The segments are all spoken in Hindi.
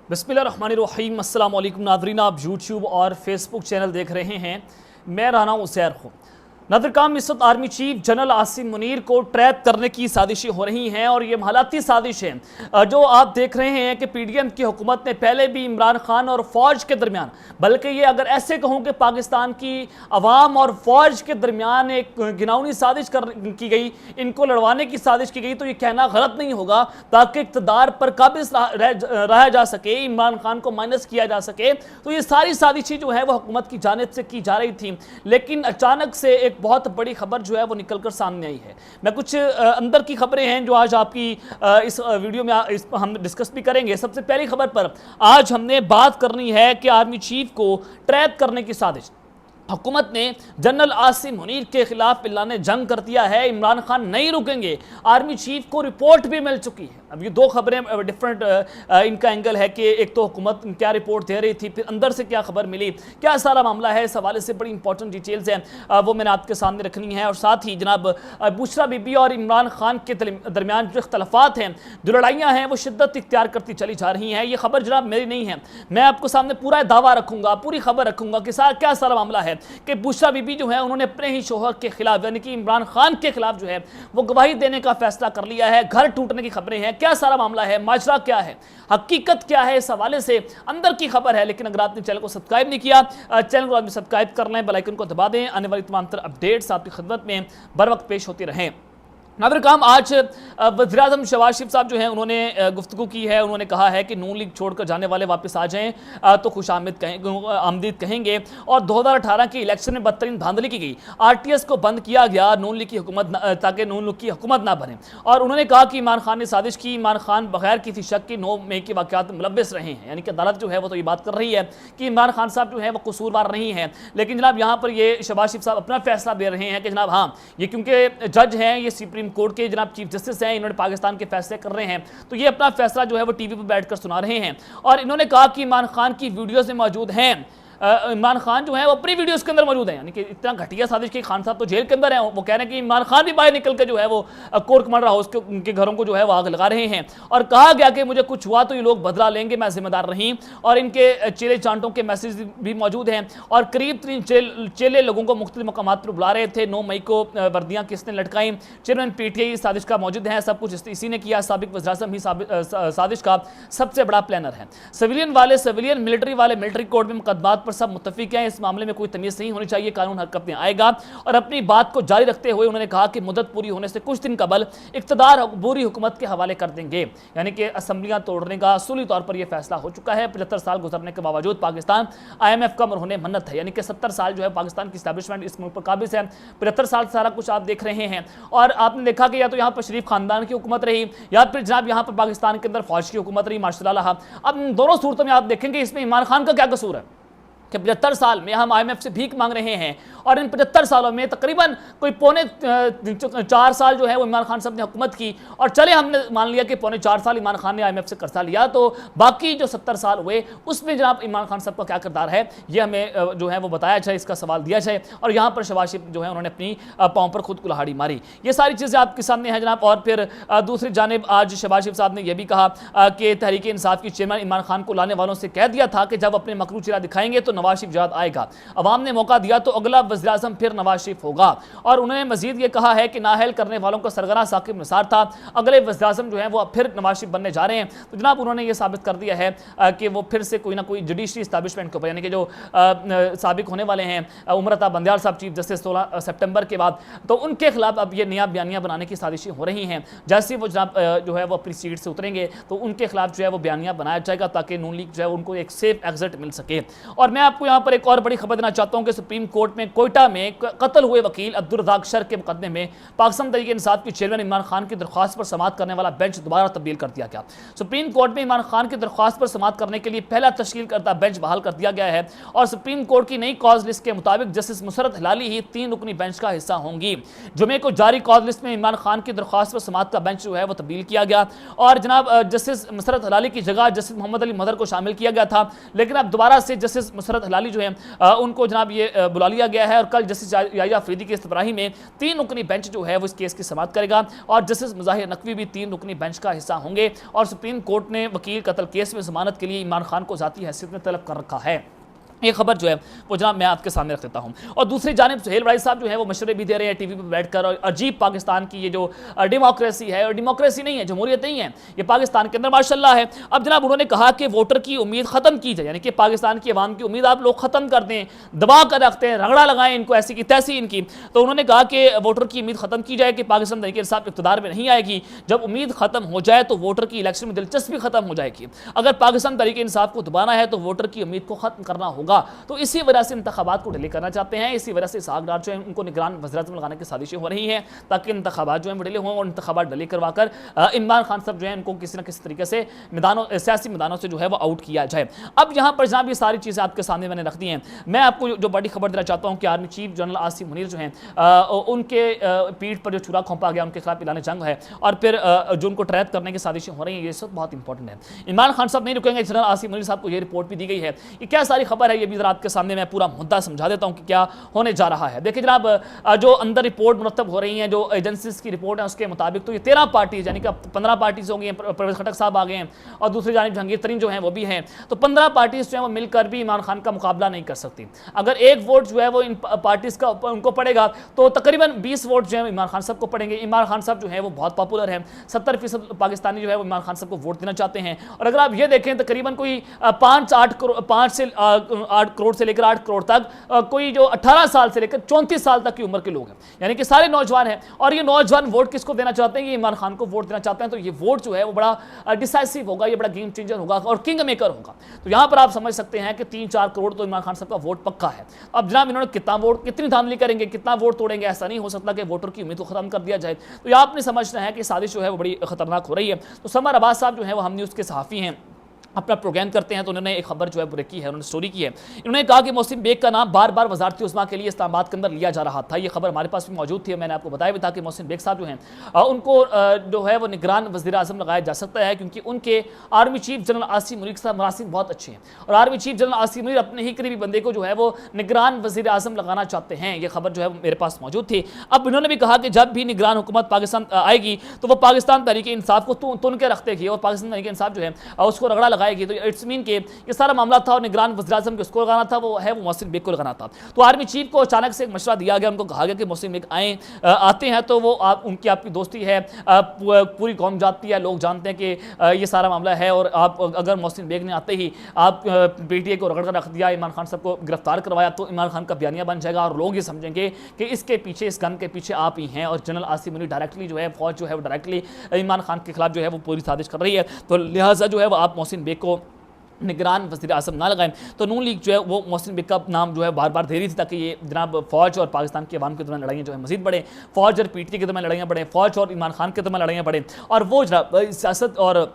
बिस्मिल्लाहिर्रहमानिर्रहीम। अस्सलाम वालेकुम नाज़रीन, आप यूट्यूब और फेसबुक चैनल देख रहे हैं। मैं राना उसैर हूँ। नाज़रीन, इस वक्त army chief general Asim Munir को ट्रैप करने की साजिशें हो रही हैं और ये हालाती साजिश है जो आप देख रहे हैं कि पीडीएम की हुकूमत ने पहले भी इमरान खान और फौज के दरमियान, बल्कि ये अगर ऐसे कहूँ कि पाकिस्तान की अवाम और फौज के दरमियान एक घिनौनी साजिश की गई, इनको लड़वाने की साजिश की गई, तो ये कहना गलत नहीं होगा ताकि इक़्तिदार पर काबिज रहा जा सके, इमरान खान को माइनस किया जा सके। तो ये सारी साजिशें जो है वो हुकूमत की जानिब से की जा रही थी, लेकिन अचानक से एक बहुत बड़ी खबर जो है वो निकलकर सामने आई है। मैं कुछ अंदर की खबरें हैं जो आज आपकी इस वीडियो में हम डिस्कस भी करेंगे। सबसे पहली खबर पर आज हमने बात करनी है कि आर्मी चीफ को ट्रैप करने की साजिश। हुकूमत ने जनरल आसिम मुनीर के खिलाफ पिल्लाने जंग कर दिया है, इमरान खान नहीं रुकेंगे। आर्मी चीफ को रिपोर्ट भी मिल चुकी है। अब ये दो खबरें डिफरेंट इनका एंगल है कि एक तो हुकूमत क्या रिपोर्ट दे रही थी, फिर अंदर से क्या खबर मिली, क्या सारा मामला है। इस हवाले से बड़ी इंपॉर्टेंट डिटेल्स हैं, वो मैंने आपके सामने रखनी है। और साथ ही जनाब बुशरा बीबी और इमरान खान के दरमियान जो इख्तलाफात हैं, जो लड़ाइयाँ हैं, वो शिद्दत इख्तियार करती चली जा रही हैं। ये खबर जनाब मेरी नहीं है, मैं आपको सामने पूरा दावा रखूँगा, पूरी खबर रखूँगा कि क्या सारा मामला है कि बुशरा बीबी जो है उन्होंने अपने ही शोहर के खिलाफ यानी कि इमरान खान के खिलाफ जो है वो गवाही देने का फैसला कर लिया है। घर टूटने की खबरें हैं, क्या सारा मामला है, माजरा क्या है, हकीकत क्या है, इस हवाले से अंदर की खबर है। लेकिन अगर आपने चैनल को सब्सक्राइब नहीं किया, चैनल को आप सब्सक्राइब कर लें, बेल आइकन को दबा दें, आने वाली तमाम तरह अपडेट्स आपकी खिदमत में बर वक्त पेश होती रहें। नाज़रीन, आज वज़ीर-ए-आज़म शहबाज शरीफ साहब जो हैं उन्होंने गुफ्तगू की है। उन्होंने कहा है कि नून लीग छोड़कर जाने वाले वापस आ जाएं तो खुश आमदीद कहेंगे। और 2018 के इलेक्शन में बदतरीन धांधली की गई, आरटीएस को बंद किया गया नून लीग की हुकूमत ताकि नून लीग की हुकूमत ना बने। और उन्होंने कहा कि इमरान खान ने साजिश की, इमरान खान बगैर किसी शक के 9 मई के वाक़यात में मुलव्वस रहे हैं। यानी कि अदालत जो है वो तो ये बात कर रही है कि इमरान खान साहब जो है वो कसूरवार नहीं है। लेकिन जनाब यहाँ पर ये शहबाज शरीफ साहब अपना फैसला दे रहे हैं कि जनाब हाँ, ये क्योंकि जज हैं, ये सुप्रीम कोर्ट के जनाब चीफ जस्टिस हैं, इन्होंने पाकिस्तान के फैसले कर रहे हैं, तो ये अपना फैसला जो है वो टीवी पर बैठकर सुना रहे हैं। और इन्होंने कहा कि इमरान खान की वीडियोस में मौजूद हैं, इमरान खान जो है वो अपनी वीडियोस के अंदर मौजूद है। यानी कि इतना घटिया साजिश की खान साहब तो जेल के अंदर है, वो कह रहे हैं कि इमरान खान भी बाहर निकल के जो है वो कोर कमांडर हाउस के उनके घरों को जो है वो आग लगा रहे हैं। और कहा गया कि मुझे कुछ हुआ तो ये लोग बदला लेंगे, मैं जिम्मेदार नहीं। और इनके चेले चांटों के मैसेज भी मौजूद हैं। और करीब 3 चेले लोगों को मुख्तलिफ मकामात पर बुला रहे थे। 9 मई को वर्दियाँ किसने लटकाई, चेयरमैन पीटीआई साजिश का मौजूद है, सब कुछ इसी ने किया। साबिक वज़ीर-ए-आज़म ही साजिश का सबसे बड़ा प्लानर है। सिविलियन वाले सिविलियन, मिलिट्री वाले मिलिट्री कोर्ट में मुकदमात पर सब मुत्तफिक हैं। इस मामले में कोई तमीज़ नहीं होनी चाहिए, कानून हरकत में आएगा। और अपनी बात को जारी रखते हुए उन्होंने कहा कि मुद्दत पूरी होने से कुछ दिन कबल इक़्तिदार बुरी हुकूमत के हवाले कर देंगे। यानी कि असम्बलियाँ तोड़ने का असूली तौर पर यह फैसला हो चुका है। 75 साल गुजरने के बावजूद पाकिस्तान IMF का मरहूने मन्नत है, यानी कि 70 साल जो है पाकिस्तान की इस्टेब्लिशमेंट इस मुल्क पर काबिज है। 75 साल सारा कुछ आप देख रहे हैं। और आपने देखा कि या तो यहाँ पर शरीफ खानदान की हुकूमत रही, या फिर जनाब यहाँ पर पाकिस्तान के अंदर फौज की हुकूमत रही, माशाअल्लाह। अब दोनों सूरतों में आप देखेंगे इसमें इमरान खान का क्या कसूर है कि 75 साल में हम IMF से भीख मांग रहे हैं। और इन 75 सालों में तकरीबन कोई 4 साल जो है वो इमरान खान साहब ने हुकूमत की। और चले हमने मान लिया कि 4 साल इमरान खान ने IMF से कर्जा लिया, तो बाकी जो 70 साल हुए उसमें जनाब इमरान खान साहब का क्या किरदार है, ये हमें जो है वो बताया जाए, इसका सवाल दिया जाए। और यहाँ पर शहबाज शरीफ जो है उन्होंने अपनी पाँव पर खुद कुल्हाड़ी मारी। ये सारी चीज़ें आपके सामने हैं जनाब। और फिर दूसरी जानिब आज शहबाज शरीफ साहब ने यह भी कहा कि तहरीक इंसाफ की चेयरमैन इमरान खान को लाने वालों से कह दिया था कि जब अपने मकरू चेहरा दिखाएंगे तो नवाज शरीफ याद आएगा। अवाम ने मौका दिया तो अगला वज़ीर-ए-आज़म फिर नवाज शरीफ होगा। और उन्होंने मजीद ये कहा है कि नाअहल करने वालों का सरगना साकिब निसार था, अगले वज़ीर-ए-आज़म जो है वो फिर नवाज शरीफ बनने जा रहे हैं। तो जनाब उन्होंने ये साबित कर दिया है कि वो फिर से कोई ना कोई जुडिशरी इस्टेब्लिशमेंट के ऊपर, यानी कि जो साबिक होने वाले हैं उमर अता बंदियाल साहब चीफ जस्टिस 16 सितंबर के बाद, तो उनके खिलाफ अब ये नया बयानिया बनाने की साजिशें हो रही हैं। जैसे वो जनाब जो है वो अपनी सीट से उतरेंगे तो उनके खिलाफ जो है वो बयानिया बनाया जाएगा ताकि नून लीग जो है उनको एक सेफ एग्जिट मिल सके। और मैं आपको यहाँ पर एक और बड़ी खबर देना चाहता हूँ कि सुप्रीम कोर्ट में कोयटा में कत्ल हुए वकील अब्दुल रज़ाक शर के मुकदमे में पाकिस्तान तहरीक इंसाफ की चेयरमैन इमरान खान की दरख्वास्त पर समाअत करने वाला बेंच दोबारा तब्दील कर दिया गया। सुप्रीम कोर्ट में इमरान खान की दरख्वास्त पर समाअत करने के लिए पहला तश्कील करता बेंच बहाल कर दिया गया है। और सुप्रीम कोर्ट की नई कॉज लिस्ट के मुताबिक जस्टिस मुसरत हिलाली ही 3 रुकनी बेंच का हिस्सा होंगी। जुमे को जारी कॉज लिस्ट में इमरान खान की दरख्वास्त पर समाअत का बेंच जो है वो तब्दील किया गया। और जनाब जस्टिस मुसरत हिलाली की जगह जस्टिस मोहम्मद अली मदर को शामिल किया गया था, लेकिन अब दोबारा से जस्टिस मुसरत नुसरत हलाली जो है उनको जनाब ये बुला लिया गया है और कल जस्टिस याहिया अफरीदी के इस्तबराही में 3 रुकनी बेंच जो है वो इस केस की समाअत करेगा और जस्टिस मुजाहिर नकवी भी 3 रुकनी बेंच का हिस्सा होंगे और सुप्रीम कोर्ट ने वकील कत्ल केस में जमानत के लिए इमरान खान को ज़ाती हैसियत में तलब कर रखा है। ये खबर जो है वो जनाब मैं आपके सामने रख देता हूँ। और दूसरी जानिब सुहेल राय साहब जो है वो मशवरे भी दे रहे हैं टीवी पर बैठकर और अजीब पाकिस्तान की ये जो डेमोक्रेसी है, और डेमोक्रेसी नहीं है, जमहूरियत नहीं है, ये पाकिस्तान के अंदर माशाल्लाह है। अब जनाब उन्होंने कहा कि वोटर की उम्मीद ख़त्म की जाए, यानी कि पाकिस्तान की अवाम की उम्मीद आप लोग ख़त्म कर दें, दबा कर रखते हैं, रगड़ा लगाएं इनको ऐसी की तैसी इनकी। तो उन्होंने कहा कि वोटर की उम्मीद ख़त्म की जाए कि पाकिस्तान तहरीक इंसाफ इक़्तिदार में नहीं आएगी। जब उम्मीद ख़त्म हो जाए तो वोटर की इलेक्शन में दिलचस्पी ख़त्म हो जाएगी। अगर पाकिस्तान तहरीक इंसाफ को दबाना है तो वोटर की उम्मीद को ख़त्म करना होगा। तो इसी वजह से इंतखाबात को डिले करना चाहते हैं, इसी वजह से इसहाक डार जो है उनको निगरान वज़ीर-ए-आज़म लगाने की साजिशें हो रही हैं ताकि इंतखाबात जो है डिले हों और इंतखाबात डिले करवाकर इमरान खान साहब जो है उनको किसी न किसी तरीके से सियासी मैदानों से जो है वो आउट किया जाए। अब यहाँ पर जनाब ये सारी चीज़ें आपके सामने मैंने रख दी हैं। मैं आपको जो बड़ी खबर देना चाहता हूँ कि army chief general Asim Munir जो हैं उनके पीठ पर जो छुरा खोंपा गया, उनके खिलाफ ऐलान जंग है और फिर जो उनको ट्रैप करने की साजिशें हो रही हैं, ये सब बहुत इंपॉर्टेंट है। इमरान खान साहब नहीं रुकेंगे, जनरल आसिम मुनीर साहब को ये रिपोर्ट भी दी गई है। ये क्या सारी खबर है, ये भी जरा आपके सामने मैं पूरा मुद्दा समझा देता हूं कि क्या होने जा रहा है। देखिए जनाब जो अंदर रिपोर्ट मुरतब हो रही हैं, जो एजेंसीज की रिपोर्ट है उसके मुताबिक तो ये 13 पार्टीज यानी कि 15 पार्टीज हो गई हैं, परवेज खटक साहब आ गए हैं और दूसरी जानिब जहांगीर तरीन जो हैं वो भी हैं। तो 15 पार्टीज जो हैं वो मिलकर भी इमरान खान का मुकाबला नहीं कर सकती। अगर एक वोट जो है वो इन पार्टीज का उनको पड़ेगा तो तकरीबन 20 वोट जो है इमरान खान साहब को पड़ेंगे। इमरान खान साहब जो है वो बहुत पॉपुलर है, 70% पाकिस्तानी जो है वो इमरान खान साहब को वोट देना चाहते हैं। और अगर आप ये देखें तकरीबन कोई 5 से 8 करोड़ से लेकर 8 करोड़ तक कोई जो 18 साल से लेकर 34 साल तक की उम्र के लोग हैं, यानी कि सारे नौजवान हैं। और ये नौजवान वोट किसको देना चाहते हैं? ये इमरान खान को वोट देना चाहते हैं। तो ये वोट जो है वो बड़ा डिसाइसिव होगा, ये बड़ा गेम चेंजर होगा और किंग मेकर होगा। तो यहाँ पर आप समझ सकते हैं कि 3-4 करोड़ तो इमरान खान साहब का वोट पक्का है। अब जनाब इन्होंने कितना वोट, कितनी धांधली करेंगे, कितना वोट तोड़ेंगे, ऐसा नहीं हो सकता कि वोटर की उम्मीद को खत्म कर दिया जाए। तो यह आपने समझना है कि साजिश जो है वो बड़ी खतरनाक हो रही है। तो समर अब्बास साहब जो है वो हम न्यूज़ के सहाफ़ी हैं, अपना प्रोग्राम करते हैं, तो उन्होंने एक खबर जो है ब्रेक की है, उन्होंने स्टोरी की है। इन्होंने कहा कि मोहसिन बेग का नाम बार बार वज़ारत उज़्मा के लिए इस्लामाबाद के अंदर लिया जा रहा था। ये खबर हमारे पास भी मौजूद थी, मैंने आपको बताया भी था कि मोहसिन बेग साहब जो हैं उनको जो है वो निगरान वज़ीर-ए-आज़म लगाया जा सकता है क्योंकि उनके army chief general Asim Munir के साथ मरासिम बहुत अच्छे हैं और army chief general Asim Munir अपने ही करीबी बंदे को जो है वो निगरान वज़ीर-ए-आज़म लगाना चाहते हैं। ये खबर जो है मेरे पास मौजूद थी। अब इन्होंने भी कहा कि जब भी निगरान हुकूमत पाकिस्तान आएगी तो वो पाकिस्तान तहरीक इंसाफ को तुन के रखेगी और पाकिस्तान तहरीक इंसाफ जो है उसको रगड़ा लगाएगी। तो इट्स मीन के ये सारा मामला था और निगरान वज़ीर-ए-आज़म को उसको लगाना था, वो है वो मोहसिन बेग को लगाना था। तो आर्मी चीफ को अचानक से एक मशवरा दिया गया, उनको कहा गया कि मोहसिन बेग आते हैं तो वो उनकी आपकी दोस्ती है, पूरी कौम जानती है, लोग जानते हैं कि ये सारा मामला है और आप अगर मोहसिन बेग ने आते ही आप PTI को रगड़ कर रख दिया, इमरान खान साहब को गिरफ्तार करवाया तो इमरान खान का बयानिया बन जाएगा और लोग ये समझेंगे कि इसके पीछे, इस गन के पीछे आप ही हैं। और जनरल आसिम मुनीर डायरेक्टली जो है फौज जो है वो डायरेक्टली इमरान खान के खिलाफ जो है वो पूरी साजिश कर रही है। तो लिहाजा जो है वो आप मोहसिन बेग को निगरान वज़ीर-ए-आज़म ना लगाएं। तो नून लीग जो है वो मोहसिन बेग का नाम जो है बार बार दे रही थी ताकि ये जनाब फ़ौज और पाकिस्तान के अवाम के दरमियान लड़ाइयाँ जो है मज़ीद बढ़े, फ़ौज और PTI के दरमियान लड़ाइयाँ बढ़ें, फ़ौज और इमरान खान के दरमियान लड़ाइयाँ बढ़ें और वो जनाब सियासत और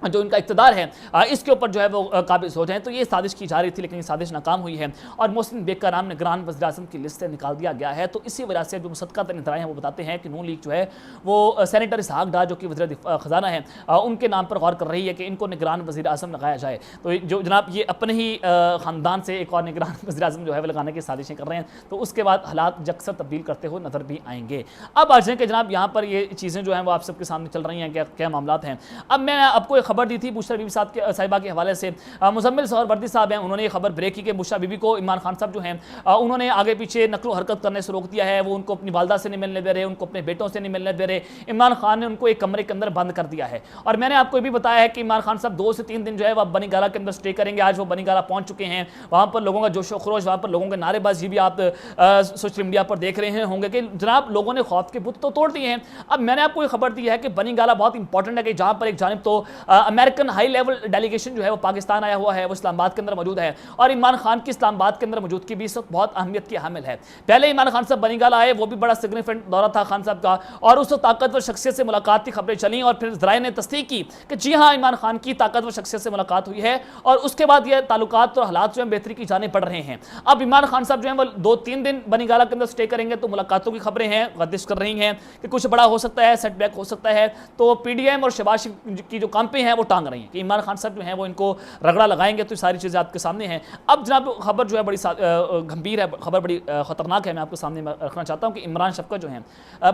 जो इनका इक़्तिदार है इसके ऊपर जो है वो काबिज़ हो जाए। तो ये साजिश की जा रही थी लेकिन ये साजिश नाकाम हुई है और मोहसिन बेग का नाम निगरान वज़ीर-ए-आज़म की लिस्ट से निकाल दिया गया है। तो इसी वजह से जो मुसद्दक़ा इत्तलाएं हैं वो बताते हैं कि नून लीग जो है वो सेनेटर इसहाक डार जो कि वज़ीर ख़ज़ाना है उनके नाम पर गौर कर रही है कि इनको निगरान वज़ीर-ए-आज़म लगाया जाए। तो जो जनाब ये अपने ही ख़ानदान से एक और निगरान वज़ीर-ए-आज़म जो है वो लगाने की साजिशें कर रहे हैं। तो उसके बाद हालात जक्सर तब्दील करते हुए नज़र भी आएंगे। अब आ जाएँ कि जनाब यहाँ पर ये चीज़ें जो हैं वो आप सबके सामने चल रही हैं, क्या मामला हैं। अब मैं आपको एक खबर दी थी बुशरा बीबी साहिबा के हवाले से, मुज़म्मिल सहरवर्दी साहब हैं, उन्होंने ये खबर ब्रेक की कि बुशरा बीबी को इमरान खान साहब जो हैं उन्होंने आगे पीछे नकलो हरकत करने से रोक दिया है। वो उनको अपनी वालदा से नहीं मिलने दे रहे, उनको अपने बेटों से नहीं मिलने दे रहे। इमरान खान ने उनको एक कमरे के अंदर बंद कर दिया है और मैंने आपको भी बताया है कि इमरान खान साहब 2 से 3 दिन जो है वह बनी गाला के अंदर स्टे करेंगे। आज वो बनी गाला पहुंच चुके हैं, वहाँ पर लोगों का जोशो खरोश, वहाँ पर लोगों के नारेबाजी भी आप सोशल मीडिया पर देख रहे हैं होंगे कि जनाब लोगों ने खौफ के बुत तो तोड़ दिए हैं। अब मैंने आपको ये खबर दी है कि बनी गाला बहुत इंपॉर्टेंट है कि जहाँ पर एक जानिब तो अमेरिकन हाई लेवल डेलीगेशन जो है वो पाकिस्तान आया हुआ है, वो इस्लामाबाद के अंदर मौजूद है और इमरान खान की इस्लामाबाद के अंदर मौजूदगी भी इस वक्त बहुत अहमियत की हामिल है। पहले इमरान खान साहब बनी गाला आए, वो भी बड़ा सिग्निफिकेंट दौरा था खान साहब का और उस ताकतवर शख्सियत से मुलाकात की खबरें चली और फिर ज़राए ने तस्दीक की कि जी हाँ इमरान खान की ताकतवर शख्सियत से मुलाकात हुई है और उसके बाद ये ताल्लुकात और हालात जो है बेहतरी की जाने पड़ रहे हैं। अब इमरान खान साहब जो है वो 2-3 दिन बनी गाला के अंदर स्टे करेंगे तो मुलाकातों की खबरें हैं, गर्दिश कर रही हैं कि कुछ बड़ा हो सकता है, सेटबैक हो सकता है। तो PDM और शहबाज की जो कांपे हैं वो टांग रही हैं कि इमरान खान साहब जो हैं वो इनको रगड़ा लगाएंगे, तो सारी चीज़ें आपके सामने हैं। अब जनाब खबर जो है बड़ी गंभीर है, खबर बड़ी ख़तरनाक है। मैं आपके सामने रखना चाहता हूँ कि इमरान शफकत जो हैं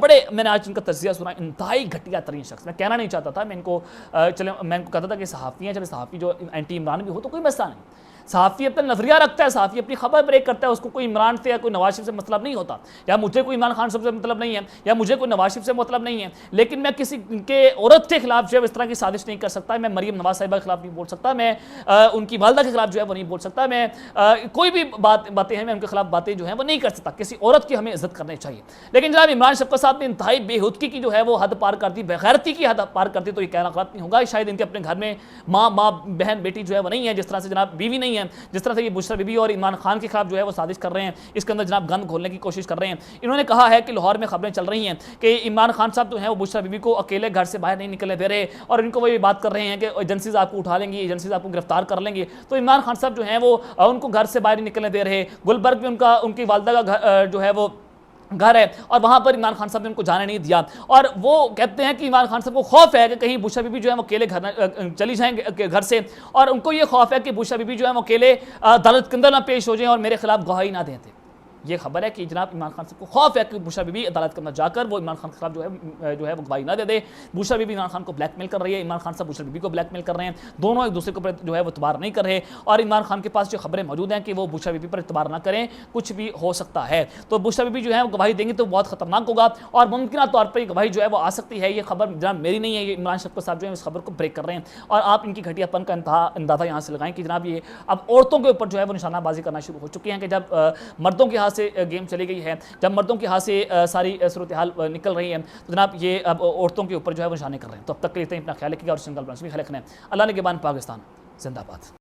बड़े, मैंने आज इनका तज्जिया सुना, इंतहाई घटिया तरीन शख्स। मैं कहना नहीं चाहता था, मैं इनको कहता था कि सहाफ़ी हैं, चले सहाफ़ी जो एंटी इमरान भी हो तो कोई मसला नहीं। सहाफ़ी अपना नजरिया रखता है, सहाफ़ी अपनी खबर ब्रेक करता है, उसको कोई इमरान से या कोई नवाज शरीफ से मतलब नहीं होता, या मुझे कोई इमरान खान साहब से मतलब नहीं है, या मुझे कोई नवाज शरीफ से मतलब नहीं है। लेकिन मैं किसी के औरत के खिलाफ जो है इस तरह की साजिश नहीं कर सकता। मैं मरीम नवाज साहिबा के खिलाफ नहीं बोल सकता, मैं उनकी वालदा के खिलाफ जो है वो नहीं बोल सकता, मैं कोई भी बातें हैं मैं उनके खिलाफ बातें जो है वो नहीं कर सकता। किसी औरत की हमें इज्जत करनी चाहिए। लेकिन जनाब इमरान शफकत साहब ने इंतहाई बेहुदगी की जो है वो हद पार कर दी, बेगैरती की हद पार कर दी, तो ये कहना गलत नहीं होगा। शायद इनके अपने घर में माँ बहन बेटी जो है वो नहीं है, जिस तरह से जनाब बीवी नहीं है, जिस तरह से ये बुशरा बीबी और इमरान खान के खिलाफ जो है वो साजिश कर रहे हैं, इसके अंदर जनाब गंद घोलने की कोशिश कर रहे हैं। इन्होंने कहा है कि लाहौर में खबरें चल रही हैं कि इमरान खान साहब जो हैं वो बुशरा बीबी को अकेले घर से बाहर नहीं निकलने दे रहे, और इनको वो ये बात कर रहे हैं कि एजेंसीज आपको उठा लेंगी, एजेंसीज आपको गिरफ्तार कर लेंगे। तो इमरान खान साहब जो हैं वो उनको घर से बाहर नहीं निकलने दे रहे। गुलबर्ग में उनकी वालदा का घर जो है वो घर है, और वहां पर इमरान खान साहब ने उनको जाने नहीं दिया। और वो कहते हैं कि इमरान खान साहब को खौफ है कि कहीं बुशरा बीबी जो है वो अकेले घर चली जाएंगे घर से, और उनको ये खौफ है कि बुशरा बीबी जो है वो अकेले अदालत के अंदर ना पेश हो जाएं और मेरे खिलाफ गवाही ना देते। ये खबर है कि जनाब इमरान खान साहब को खौफ है कि बुशरा बीबी अदालत के अंदर जाकर वो इमरान खान के खिलाफ जो है वो गवाही ना दे दे। बुशरा बीबी इमरान खान को ब्लैकमेल कर रही है, इमरान खान साहब बुशरा बीबी को ब्लैकमेल कर रहे हैं, दोनों एक दूसरे के ऊपर जो है वो इतबार नहीं कर रहे। और इमरान खान के पास जो खबरें मौजूद हैं कि वो बुशरा बीबी पर इतबार ना करें, कुछ भी हो सकता है। तो बुशरा बीबी जो है वो गवाही देंगे तो बहुत खतरनाक होगा, और मुमकिन तौर पर गवाही जो है वो आ सकती है। ये खबर जनाब मेरी नहीं है, ये इमरान शफकत साहब जो है इस खबर को ब्रेक कर रहे हैं, और आप इनकी घटियापन का अंदाजा यहाँ से लगाएं कि जनाब ये अब औरतों के ऊपर जो है वो निशानाबाजी करना शुरू हो चुकी हैं कि जब मर्दों के हाथ से गेम चली गई है, जब मर्दों के हाथ से सारी सूरत हाल निकल रही है, तो जनाब ये अब औरतों के ऊपर जो है वो निशाने कर रहे हैं। तो अब तक के लिए अपना ख्याल रखिएगा और सिंगल भी ख्याल रखना है। अल्लाह ने के बाद पाकिस्तान जिंदाबाद।